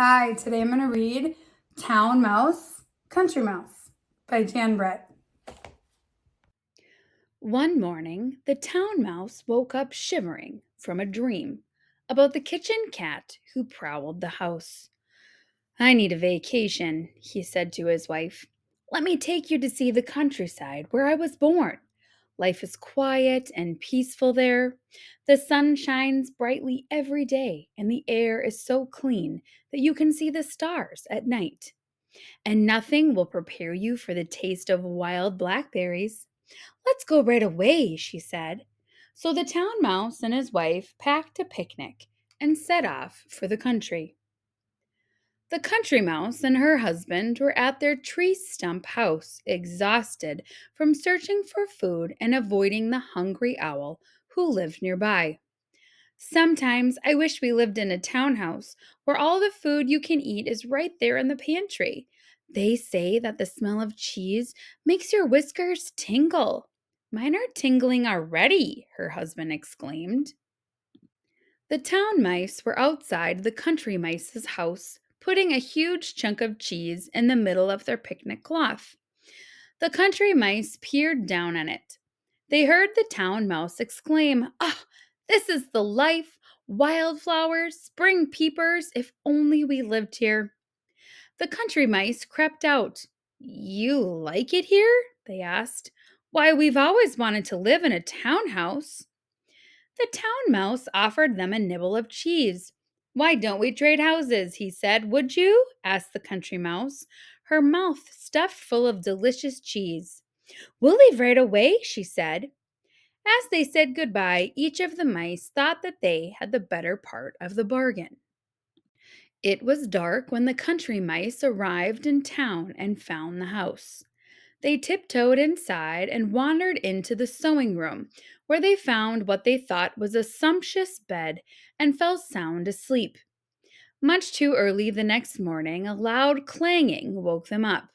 Hi, today I'm going to read Town Mouse, Country Mouse by Jan Brett. One morning, the town mouse woke up shivering from a dream about the kitchen cat who prowled the house. I need a vacation, he said to his wife. Let me take you to see the countryside where I was born. Life is quiet and peaceful there. The sun shines brightly every day, and the air is so clean that you can see the stars at night. And nothing will prepare you for the taste of wild blackberries. Let's go right away, she said. So the town mouse and his wife packed a picnic and set off for the country. The country mouse and her husband were at their tree stump house, exhausted from searching for food and avoiding the hungry owl who lived nearby. Sometimes I wish we lived in a townhouse where all the food you can eat is right there in the pantry. They say that the smell of cheese makes your whiskers tingle. Mine are tingling already, her husband exclaimed. The town mice were outside the country mice's house, putting a huge chunk of cheese in the middle of their picnic cloth. The country mice peered down on it. They heard the town mouse exclaim, "Ah, this is the life! Wildflowers, spring peepers, if only we lived here." The country mice crept out. "You like it here?" they asked. "Why, we've always wanted to live in a townhouse." The town mouse offered them a nibble of cheese. "Why don't we trade houses?" he said. "Would you?" asked the country mouse, her mouth stuffed full of delicious cheese. "We'll leave right away," she said. As they said goodbye, each of the mice thought that they had the better part of the bargain. It was dark when the country mice arrived in town and found the house. They tiptoed inside and wandered into the sewing room, where they found what they thought was a sumptuous bed and fell sound asleep. Much too early the next morning, a loud clanging woke them up.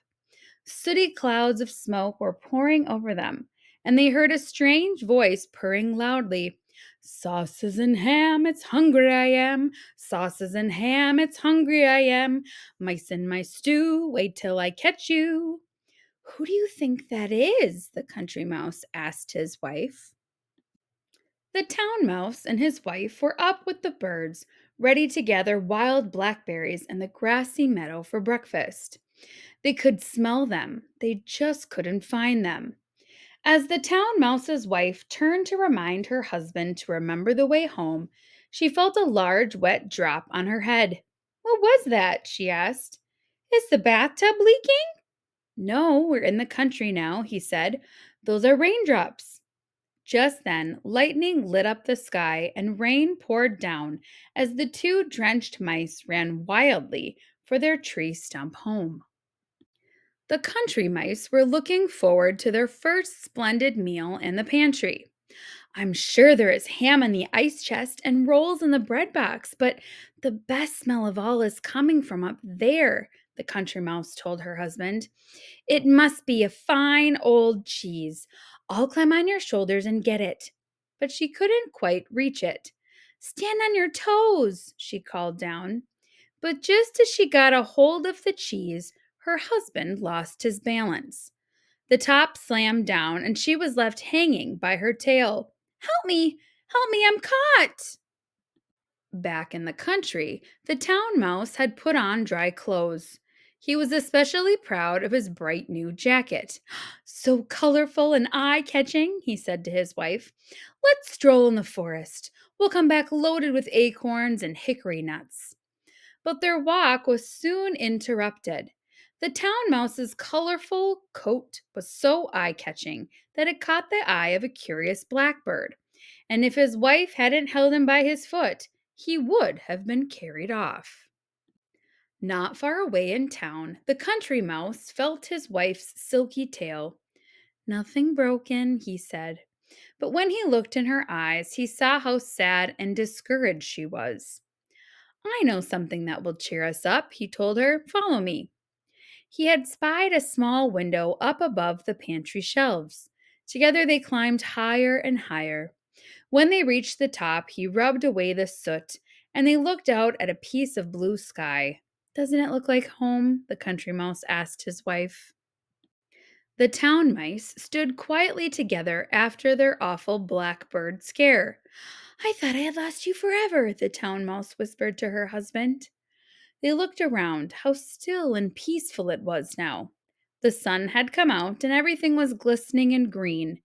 Sooty clouds of smoke were pouring over them, and they heard a strange voice purring loudly. "Sauces and ham, it's hungry I am. Sauces and ham, it's hungry I am. Mice in my stew, wait till I catch you." "Who do you think that is?" the country mouse asked his wife. The town mouse and his wife were up with the birds, ready to gather wild blackberries in the grassy meadow for breakfast. They could smell them, they just couldn't find them. As the town mouse's wife turned to remind her husband to remember the way home, she felt a large wet drop on her head. "What was that?" she asked. "Is the bathtub leaking?" "No, we're in the country now," he said. "Those are raindrops." Just then, lightning lit up the sky and rain poured down as the two drenched mice ran wildly for their tree stump home. The country mice were looking forward to their first splendid meal in the pantry. "I'm sure there is ham in the ice chest and rolls in the bread box, but the best smell of all is coming from up there," the country mouse told her husband. "It must be a fine old cheese. I'll climb on your shoulders and get it." But she couldn't quite reach it. "Stand on your toes," she called down. But just as she got a hold of the cheese, her husband lost his balance. The top slammed down and she was left hanging by her tail. "Help me! Help me! I'm caught!" Back in the country, the town mouse had put on dry clothes. He was especially proud of his bright new jacket. "So colorful and eye catching," he said to his wife. "Let's stroll in the forest. We'll come back loaded with acorns and hickory nuts." But their walk was soon interrupted. The town mouse's colorful coat was so eye catching that it caught the eye of a curious blackbird, and if his wife hadn't held him by his foot, he would have been carried off. Not far away in town, the country mouse felt his wife's silky tail. "Nothing broken," he said. But when he looked in her eyes, he saw how sad and discouraged she was. "I know something that will cheer us up," he told her. "Follow me." He had spied a small window up above the pantry shelves. Together they climbed higher and higher. When they reached the top, he rubbed away the soot, and they looked out at a piece of blue sky. Doesn't it look like home? The country mouse asked his wife. The town mice stood quietly together after their awful blackbird scare. I thought I had lost you forever, the town mouse whispered to her husband. They looked around. How still and peaceful it was now. The sun had come out and everything was glistening and green.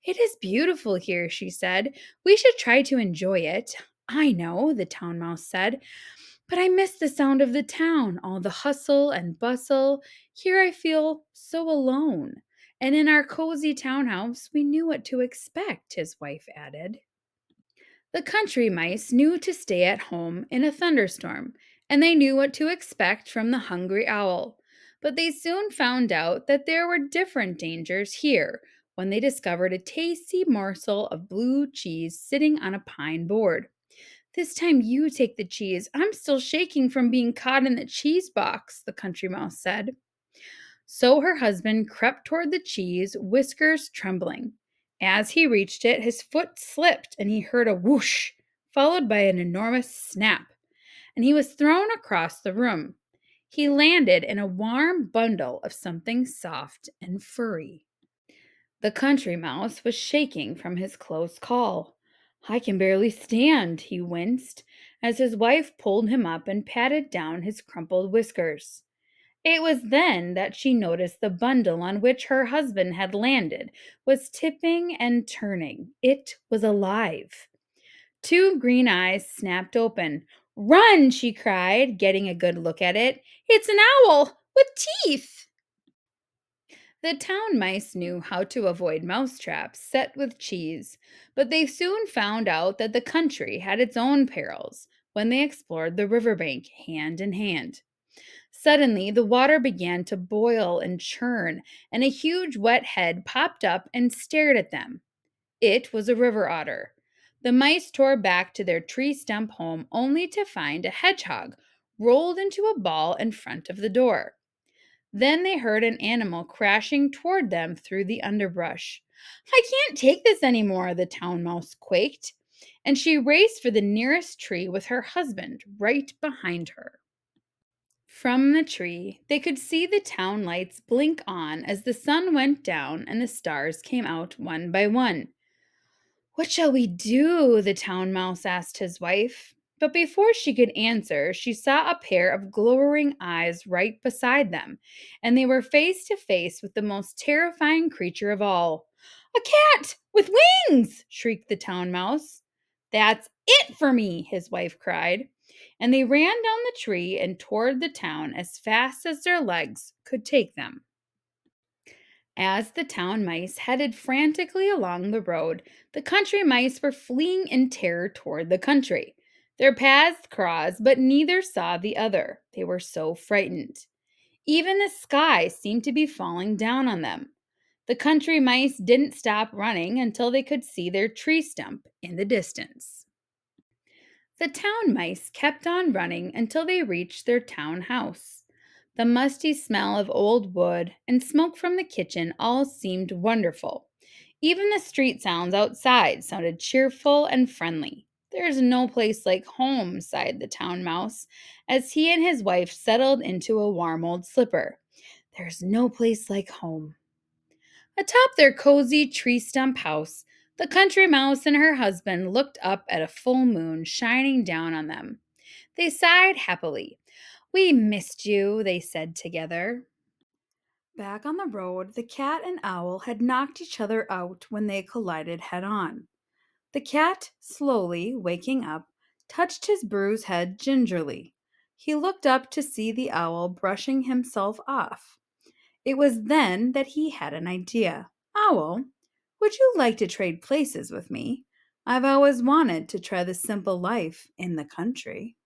It is beautiful here, she said. We should try to enjoy it. I know, the town mouse said, but I miss the sound of the town, all the hustle and bustle. Here I feel so alone. And in our cozy townhouse, we knew what to expect, his wife added. The country mice knew to stay at home in a thunderstorm, and they knew what to expect from the hungry owl. But they soon found out that there were different dangers here when they discovered a tasty morsel of blue cheese sitting on a pine board. This time you take the cheese. I'm still shaking from being caught in the cheese box, the country mouse said. So her husband crept toward the cheese, whiskers trembling. As he reached it, his foot slipped and he heard a whoosh, followed by an enormous snap, and he was thrown across the room. He landed in a warm bundle of something soft and furry. The country mouse was shaking from his close call. I can barely stand, he winced, as his wife pulled him up and patted down his crumpled whiskers. It was then that she noticed the bundle on which her husband had landed was tipping and turning. It was alive. Two green eyes snapped open. Run, she cried, getting a good look at it. It's an owl with teeth. The town mice knew how to avoid mousetraps set with cheese, but they soon found out that the country had its own perils when they explored the riverbank hand in hand. Suddenly, the water began to boil and churn, and a huge wet head popped up and stared at them. It was a river otter. The mice tore back to their tree stump home only to find a hedgehog rolled into a ball in front of the door. Then they heard an animal crashing toward them through the underbrush. I can't take this anymore, the town mouse quaked, and she raced for the nearest tree with her husband right behind her. From the tree, they could see the town lights blink on as the sun went down and the stars came out one by one. What shall we do? The town mouse asked his wife. But before she could answer, she saw a pair of glowering eyes right beside them, and they were face to face with the most terrifying creature of all. A cat with wings! Shrieked the town mouse. That's it for me, his wife cried. And they ran down the tree and toward the town as fast as their legs could take them. As the town mice headed frantically along the road, the country mice were fleeing in terror toward the country. Their paths crossed, but neither saw the other. They were so frightened. Even the sky seemed to be falling down on them. The country mice didn't stop running until they could see their tree stump in the distance. The town mice kept on running until they reached their town house. The musty smell of old wood and smoke from the kitchen all seemed wonderful. Even the street sounds outside sounded cheerful and friendly. There's no place like home, sighed the town mouse, as he and his wife settled into a warm old slipper. There's no place like home. Atop their cozy tree stump house, the country mouse and her husband looked up at a full moon shining down on them. They sighed happily. We missed you, they said together. Back on the road, the cat and owl had knocked each other out when they collided head on. The cat, slowly waking up, touched his bruised head gingerly. He looked up to see the owl brushing himself off. It was then that he had an idea. Owl, would you like to trade places with me? I've always wanted to try the simple life in the country.